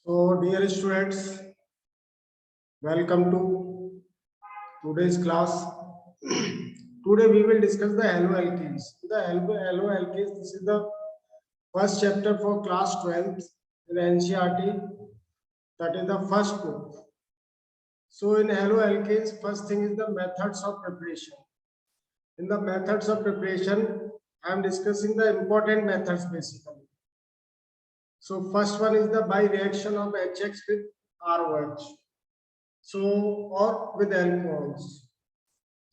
So, dear students, welcome to today's class. Today we will discuss the haloalkanes. The haloalkanes, this is the first chapter for class 12th in NCERT. That is the first book. So, in haloalkanes, first thing is the methods of preparation. In the methods of preparation, I am discussing the important methods basically. So, first one is the by reaction of HX with ROH. So, or with alcohols.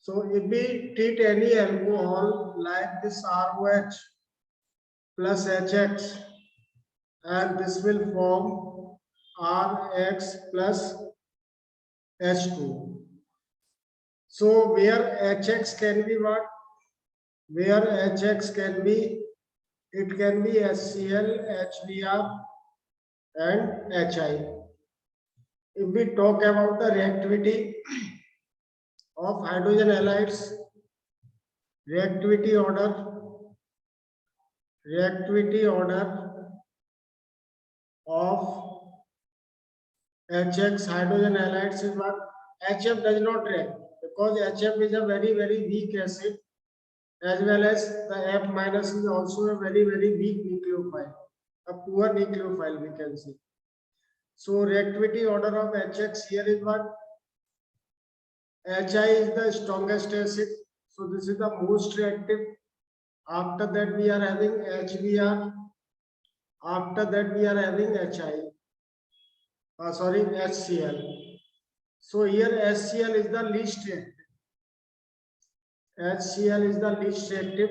So, if we treat any alcohol like this ROH plus HX, and this will form RX plus H2. So, where HX can be what? Where HX can be, it can be HCl, HBr, and HI. If we talk about the reactivity of hydrogen halides, reactivity order of HX hydrogen halides is what? HF does not react because HF is a very weak acid, as well as the F minus is also a very weak nucleophile, a poor nucleophile we can say. So reactivity order of HX here is what? HI is the strongest acid, so this is the most reactive. After that we are having HBr. After that we are having HCl. So here HCl is the least reactive. HCl is the least reactive.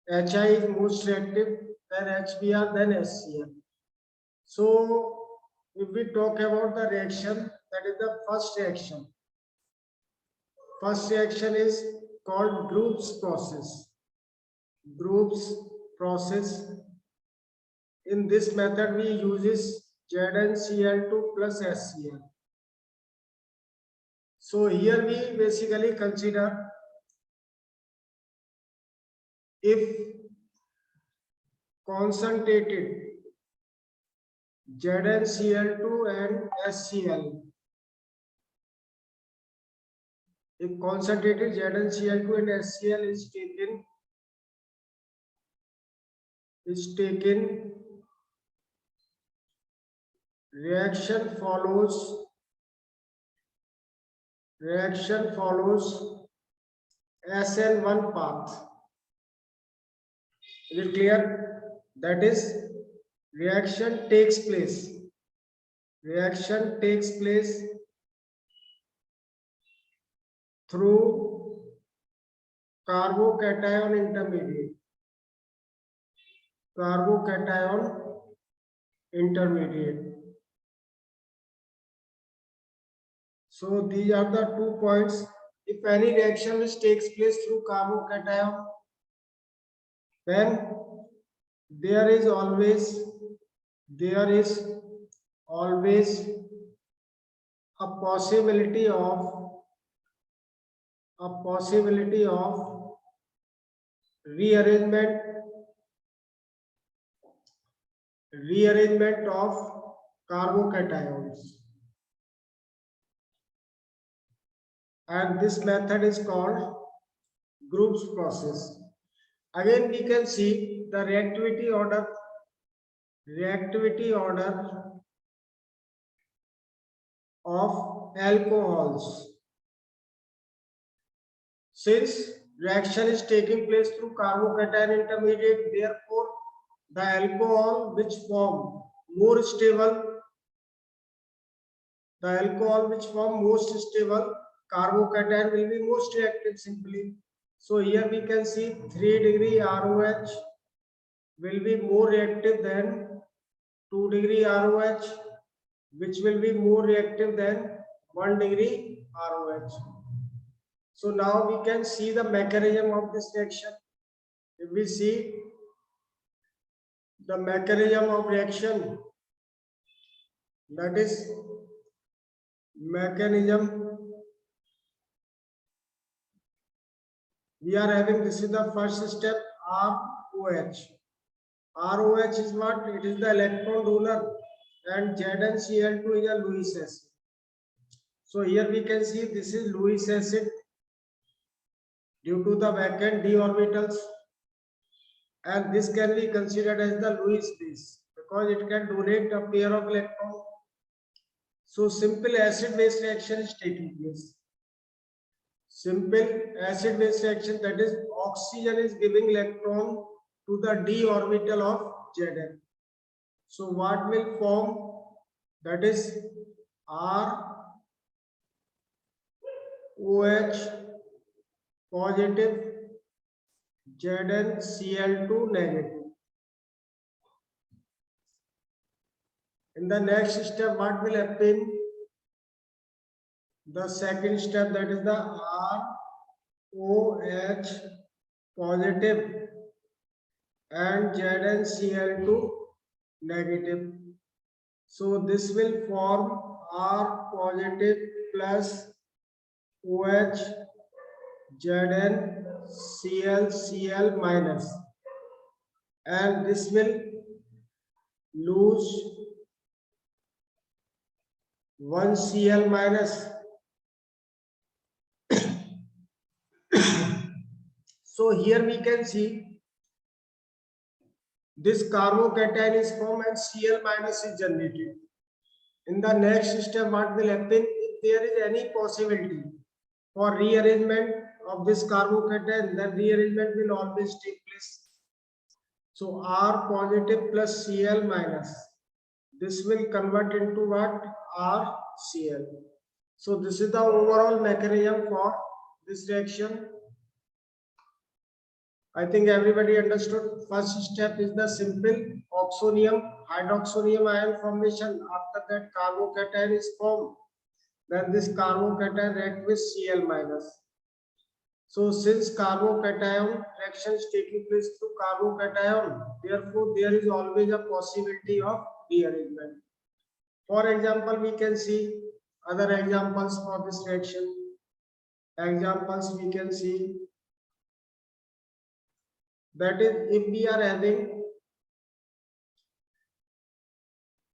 HI is most reactive. Then HBr, then HCl. So if we talk about the reaction, that is the first reaction. First reaction is called Group's process. Group's process. In this method, we uses ZnCl2 plus HCl. So here we basically consider if concentrated ZnCl2 and HCl, if concentrated ZnCl2 and HCl is taken, reaction follows SN1 path. Is it clear? That is, reaction takes place through carbocation intermediate. So these are the 2 points. If any reaction which takes place through carbocation, then there is always a possibility of rearrangement of carbocations, and this method is called Group's process. Again we can see the reactivity order of alcohols. Since reaction is taking place through carbocation intermediate, therefore the alcohol which form most stable carbocation will be most reactive simply. So here we can see 3 degree ROH will be more reactive than 2 degree ROH, which will be more reactive than 1 degree ROH. So now we can see the mechanism of this reaction. If we see the mechanism of reaction, that is mechanism, we are having, this is the first step, ROH. ROH is what? It is the electron donor. and ZnCl2 is a Lewis acid. So here we can see this is Lewis acid due to the vacant d orbitals, and this can be considered as the Lewis base because it can donate a pair of electrons. So simple acid-base reaction is taking place. Simple acid-base reaction, that is oxygen is giving electron to the d orbital of Zn. So what will form? That is R OH positive, ZnCl2 negative. In the next step, what will happen? The second step, that is the ROH positive and ZnCl2 negative. So this will form R positive plus OH ZnCl minus, and this will lose 1 Cl minus. So here we can see this carbocation is formed and Cl minus is generated. In the next step, what will happen? If there is any possibility for rearrangement of this carbocation, then rearrangement will always take place. So R positive plus Cl minus, this will convert into what? RCl. So this is the overall mechanism for this reaction. I think everybody understood. First step is the simple oxonium hydroxonium ion formation. After that, carbocation is formed. Then this carbocation reacts with Cl minus. So since carbocation reaction is taking place through carbocation, therefore there is always a possibility of rearrangement. For example, we can see other examples for this reaction. Examples we can see, that is, if we are having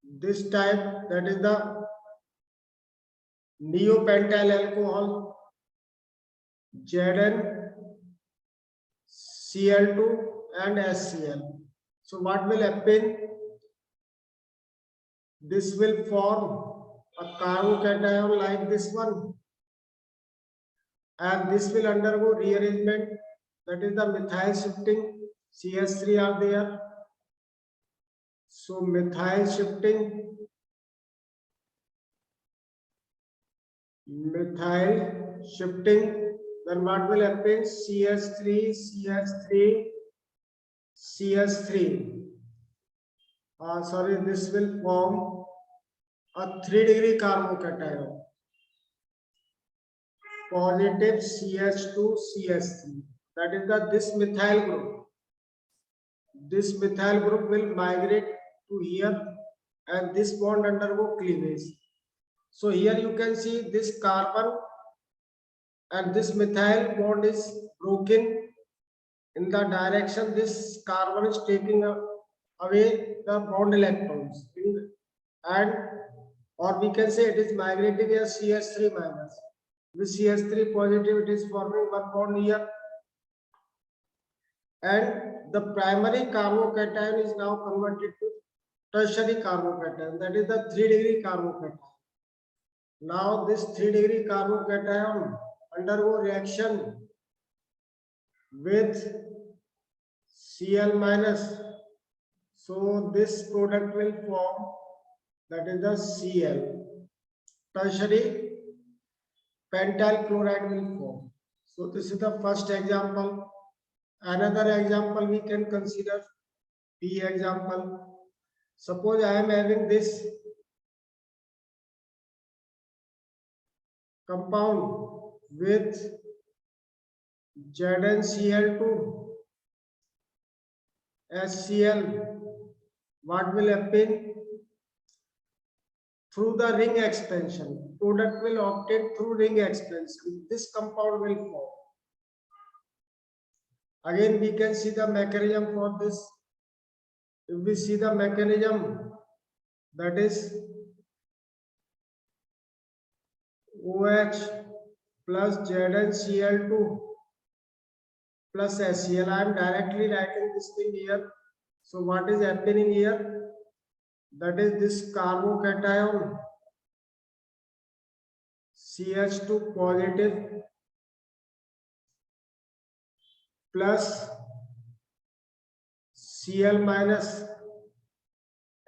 this type, that is the neopentyl alcohol ZnCl2 and HCl. So what will happen? This will form a carbocation like this one, and this will undergo rearrangement, that is the methyl shifting. CH3 are there, so methyl shifting, then what will happen? CH3 CH3 CH3, sorry, this will form a 3-degree carbocation, positive CH2 CH3, that is the this methyl group. This methyl group will migrate to here, and this bond undergo cleavage. So here you can see this carbon and this methyl bond is broken in the direction this carbon is taking away the bond electrons, and or we can say it is migrating as CH3 minus. With CH3 positive, it is forming one bond here, and the primary carbocation is now converted to tertiary carbocation, that is the 3-degree carbocation. Now this 3-degree carbocation undergo reaction with Cl minus. So this product will form, that is the Cl. Tertiary pentyl chloride will form. So this is the first example. Another example we can consider, B example. Suppose I am having this compound with ZnCl2 HCl. What will happen? Through the ring expansion, product will obtain through ring expansion. This compound will form. Again, we can see the mechanism for this. If we see the mechanism, that is OH plus ZnCl2 plus HCl. I am directly writing this thing here. So what is happening here? That is this carbocation CH2 positive plus Cl minus,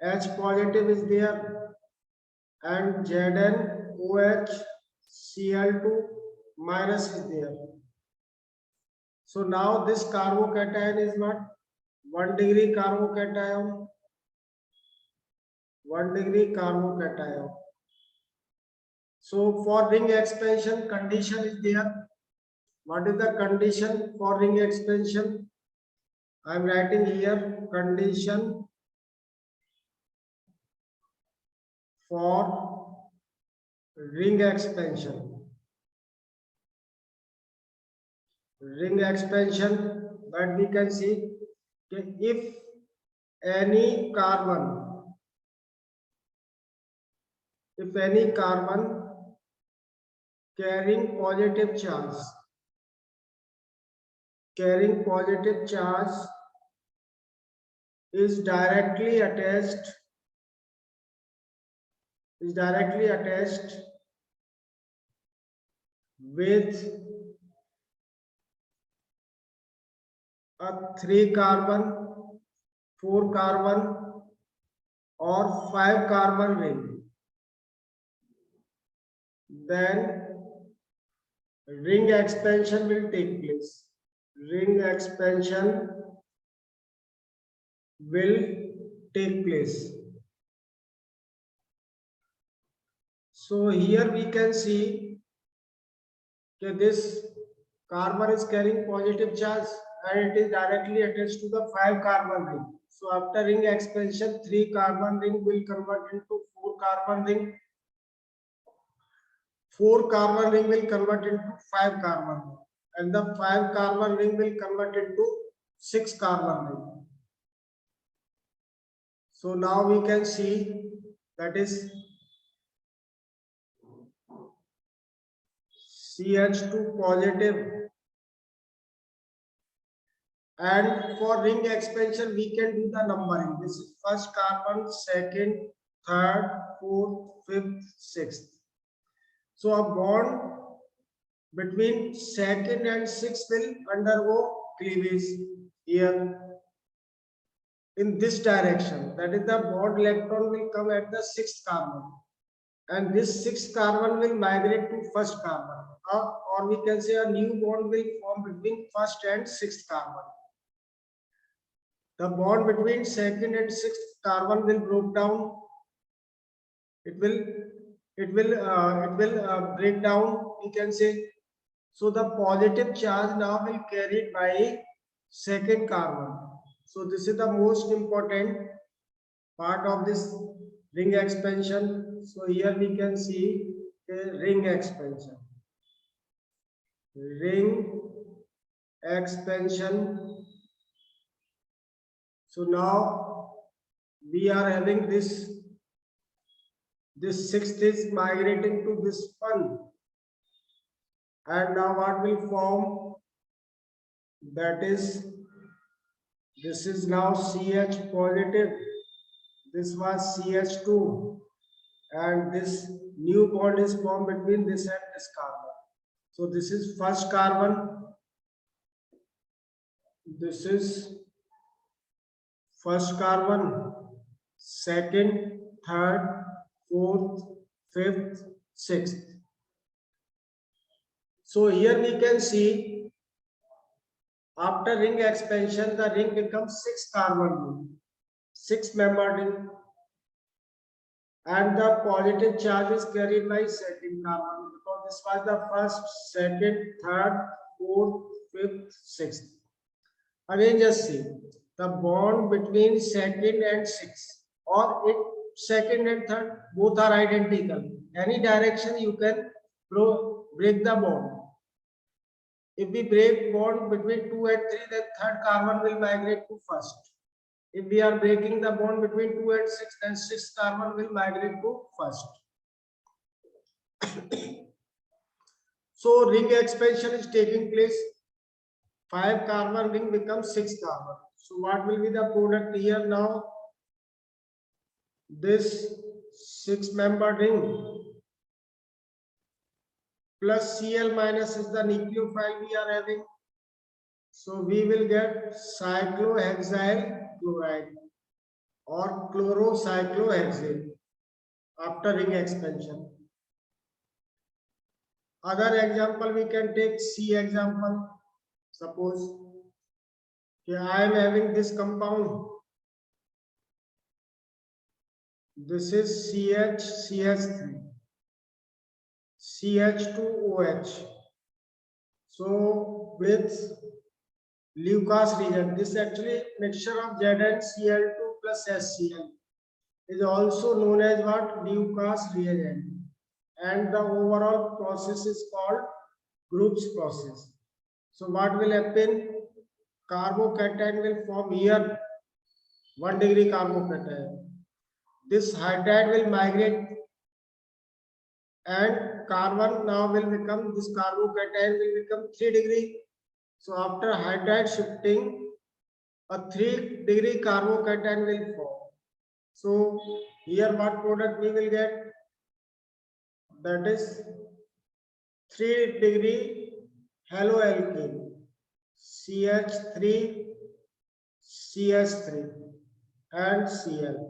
H positive is there, and ZnOH Cl2 minus is there. So now this carbocation is what? 1 degree carbocation. 1 degree carbocation. So for ring expansion condition is there. What is the condition for ring expansion? I am writing here condition for ring expansion. Ring expansion, that we can see if any carbon carrying positive charge is directly attached with a 3 carbon, 4 carbon or 5 carbon ring, then ring expansion will take place. Ring expansion will take place. So here we can see that this carbon is carrying positive charge and it is directly attached to the 5 carbon ring. So after ring expansion, 3 carbon ring will convert into 4 carbon ring. 4 carbon ring will convert into 5 carbon ring, and the 5 carbon ring will convert into 6 carbon ring. So now we can see that is CH2 positive, and for ring expansion we can do the numbering. This is first carbon, second, third, fourth, fifth, sixth. So a bond between second and sixth will undergo cleavage here in this direction. That is, the bond electron will come at the sixth carbon, and this sixth carbon will migrate to first carbon, or we can say a new bond will form between first and sixth carbon. The bond between second and sixth carbon will break down. It will break down, we can say. So the positive charge now will carried by second carbon. So this is the most important part of this ring expansion. So here we can see a ring expansion. Ring expansion. So now we are having this sixth is migrating to this one, and now what will form? That is, this is now CH positive, this was CH2, and this new bond is formed between this and this carbon. So this is first carbon, this is first carbon, second, third, fourth, fifth, sixth. So here we can see after ring expansion, the ring becomes 6 carbon ring, 6 membered ring, and the positive charge is carried by second carbon, because this was the first, second, third, fourth, fifth, sixth. Again, just see the bond between second and sixth, or it second and third both are identical. Any direction you can break the bond. If we break bond between 2 and 3, then third carbon will migrate to first. If we are breaking the bond between 2 and 6, then 6 carbon will migrate to first. So ring expansion is taking place. 5 carbon ring becomes 6 carbon. So what will be the product here now? This 6-member ring plus Cl minus is the nucleophile we are having. So we will get cyclohexyl chloride or chlorocyclohexane after ring expansion. Other example we can take C example. Suppose I am having this compound. This is CH3, CH2OH. So with Lucas reagent, this actually mixture of ZnCl2 plus HCl is also known as what? Lucas reagent, and the overall process is called Group's process. So what will happen? Carbocation will form here 1 degree carbocation. This hydride will migrate and carbon now will become, this carbocation will become 3 degree. So after hydride shifting, a 3 degree carbocation will form. So here what product we will get? That is 3 degree haloalkane, CH3, CH3 and Cl.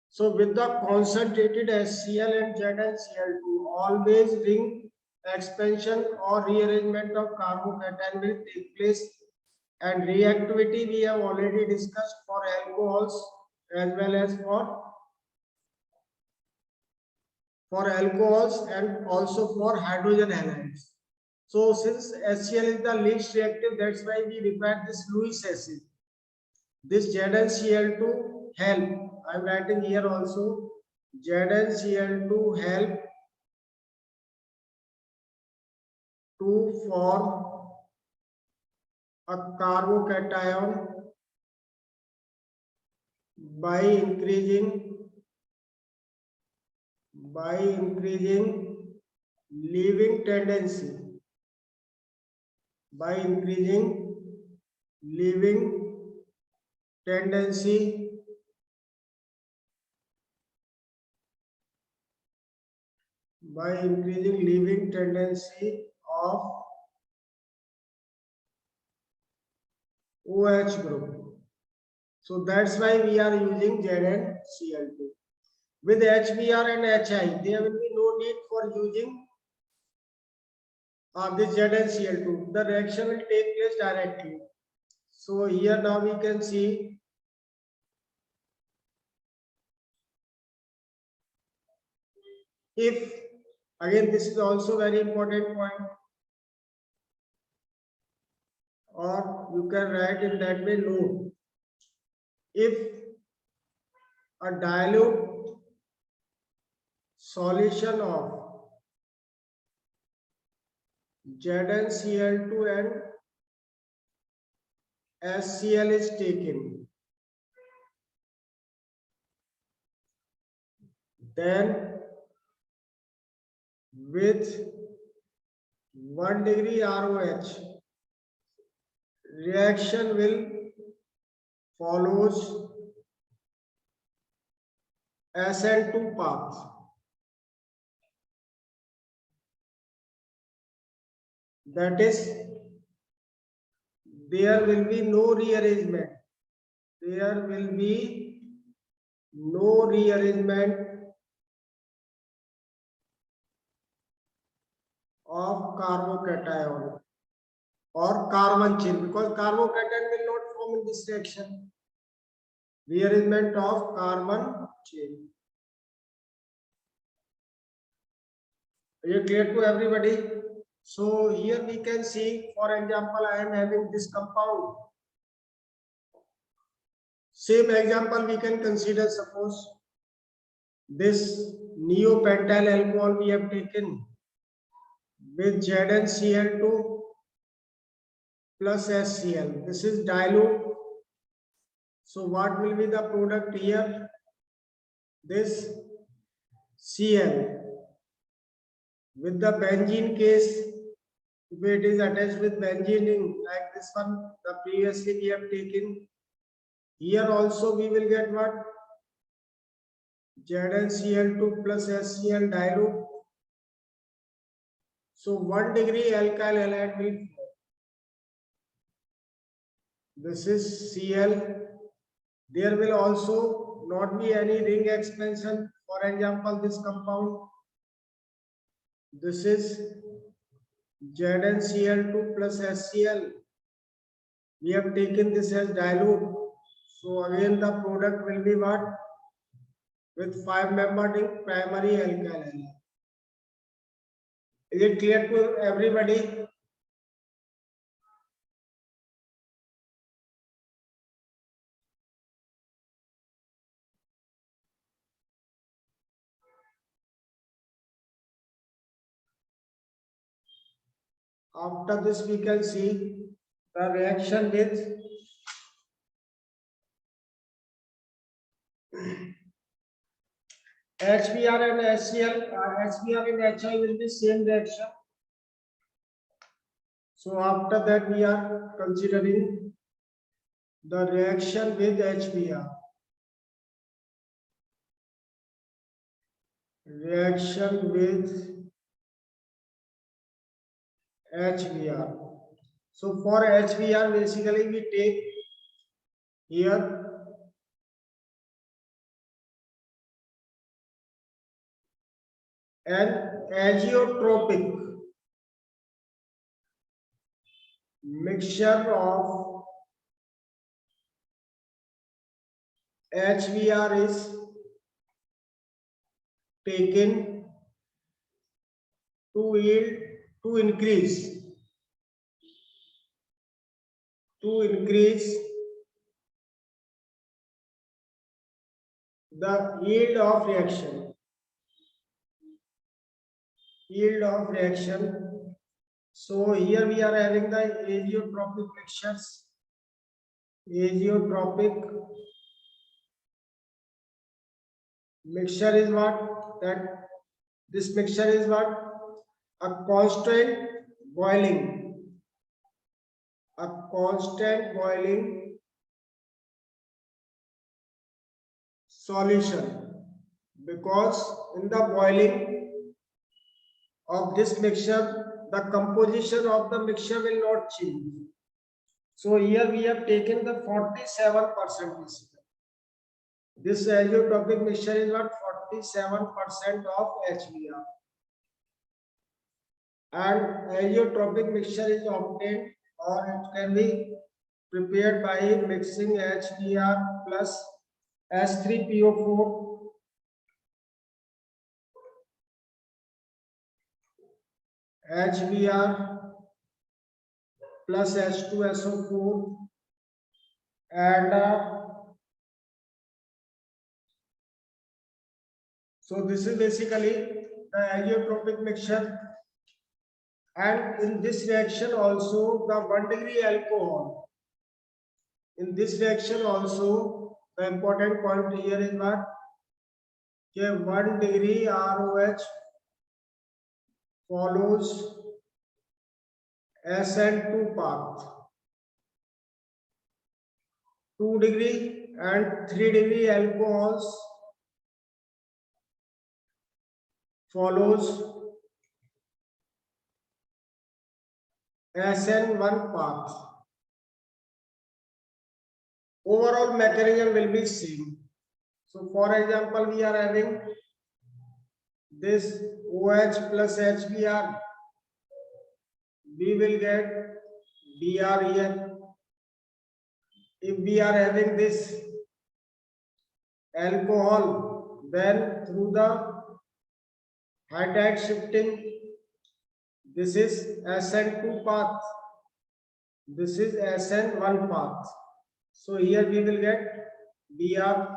So with the concentrated HCl and ZnCl2, always ring expansion or rearrangement of carbocation will take place, and reactivity we have already discussed for alcohols as well as for alcohols and also for hydrogen halides. So since HCl is the least reactive, that's why we require this Lewis acid. This ZnCl2 help. I'm writing here also ZnCl2 help to form a carbocation by increasing leaving tendency, by increasing leaving tendency of OH group. So that's why we are using ZnCl2. With HBr and HI, there will be no need for using this ZnCl2. The reaction will take place directly. So here now we can see if, again this is also very important point, or you can write in that way, no. If a dilute solution of ZnCl2 and HCl is taken, then with 1 degree ROH, reaction will follows SN2 path. That is, there will be no rearrangement. There will be no rearrangement of carbocation or carbon chain, because carbocation will not form in this reaction. Rearrangement of carbon chain. Are you clear to everybody? So here we can see, for example, I am having this compound. Same example we can consider, suppose this neopentyl alcohol we have taken with ZnCl2 plus HCl. This is dilute So what will be the product here? This Cl. With the benzene case, if it is attached with benzene like this one, the previously we have taken, here also we will get what? ZnCl2 plus HCl dilute. So 1 degree alkyl halide will form. This is Cl. There will also not be any ring expansion. For example, this compound. This is ZnCl2 plus HCl. We have taken this as dilute. So again the product will be what? With 5-membered ring primary alkyl halide. Is it clear to everybody? After this, we can see the reaction with HBr and HCl. HBr and HI will be same reaction. So after that, we are considering the reaction with HBr. Reaction with HBr. So for HBr, basically we take here an azeotropic mixture of HBr is taken to yield to increase the yield of reaction. So here we are having the azeotropic mixtures. Azeotropic mixture is what? That this mixture is what? A constant boiling solution, because in the boiling of this mixture, the composition of the mixture will not change. So here we have taken the 47%. This azeotropic mixture is what? 47% of HBr. And azeotropic mixture is obtained, or it can be prepared by mixing HBr plus H3PO4 HBr plus H2SO4 and so this is basically the azeotropic mixture. And in this reaction also the 1 degree alcohol. In this reaction also the important point here is what? 1 degree ROH follows SN2 path. 2 degree and 3 degree alcohols follows SN1 path. Overall mechanism will be same. So for example, we are having this OH plus HBr. We will get Br here. If we are having this alcohol, then through the hydride shifting, this is SN2 path. This is SN1 path. So here we will get Br.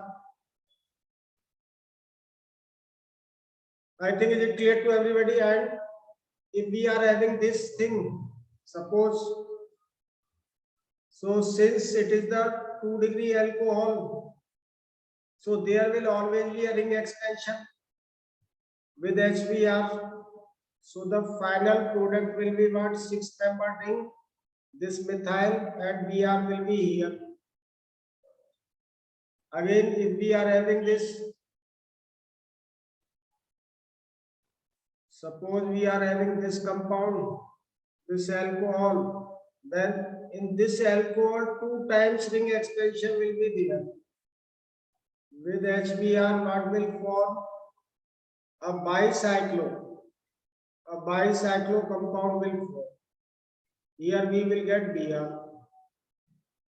I think it is clear to everybody. And if we are having this thing, suppose, so since it is the 2-degree alcohol. So there will always be a ring expansion with HBr. So the final product will be what? 6-membered ring. This methyl and Br will be here. Again, if we are having this, suppose we are having this compound, this alcohol, then in this alcohol 2 times ring expansion will be there. With HBr, what will form? A bicyclo. A bicyclo compound will form. Here we will get Br.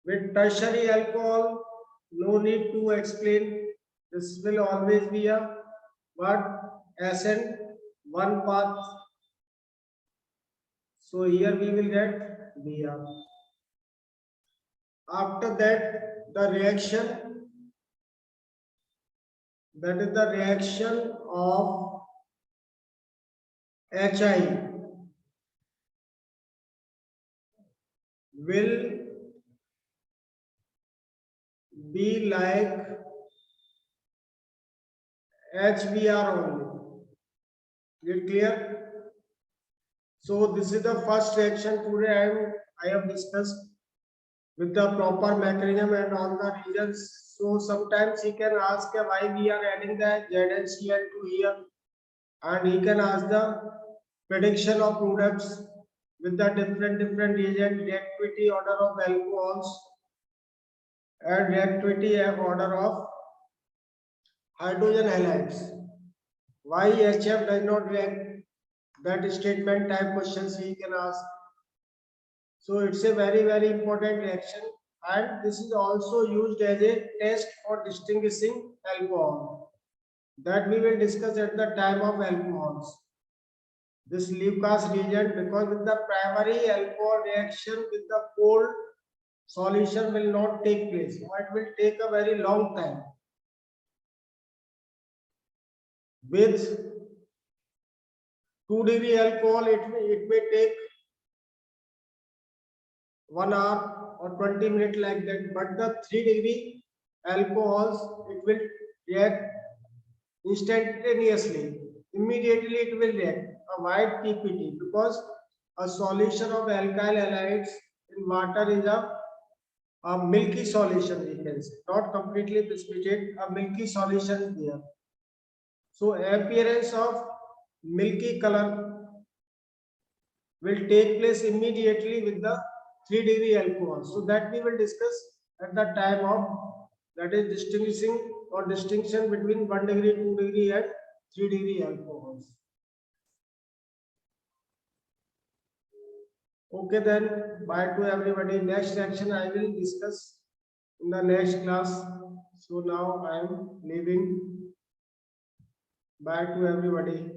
With tertiary alcohol, no need to explain. This will always be a what? Ascent, one path. So here we will get Br. After that, the reaction, that is the reaction of HI will be like HBr only. Is it clear? So this is the first reaction today I have discussed with the proper mechanism and all the reasons. So sometimes he can ask why we are adding the ZnCl2 here, and he can ask the prediction of products with the different reagent, reactivity order of alcohols and reactivity order of hydrogen halides. Why HF does not react? That statement type questions he can ask. So it's a very important reaction, and this is also used as a test for distinguishing alcohol. That we will discuss at the time of alcohols. This Lucas reagent, because with the primary alcohol reaction with the cold solution will not take place. It will take a very long time. With 2-degree alcohol, it may take 1 hour or 20 minutes like that. But the 3-degree alcohols, it will react instantaneously. Immediately it will react. A white PPT, because a solution of alkyl halides in water is a milky solution, we can say, not completely precipitate, a milky solution is there. So appearance of milky color will take place immediately with the 3-degree alcohol. So that we will discuss at the time of, that is distinguishing or distinction between 1-degree, 2-degree and 3-degree alcohols. Okay, then bye to everybody. Next section I will discuss in the next class. So now I am leaving. Bye to everybody.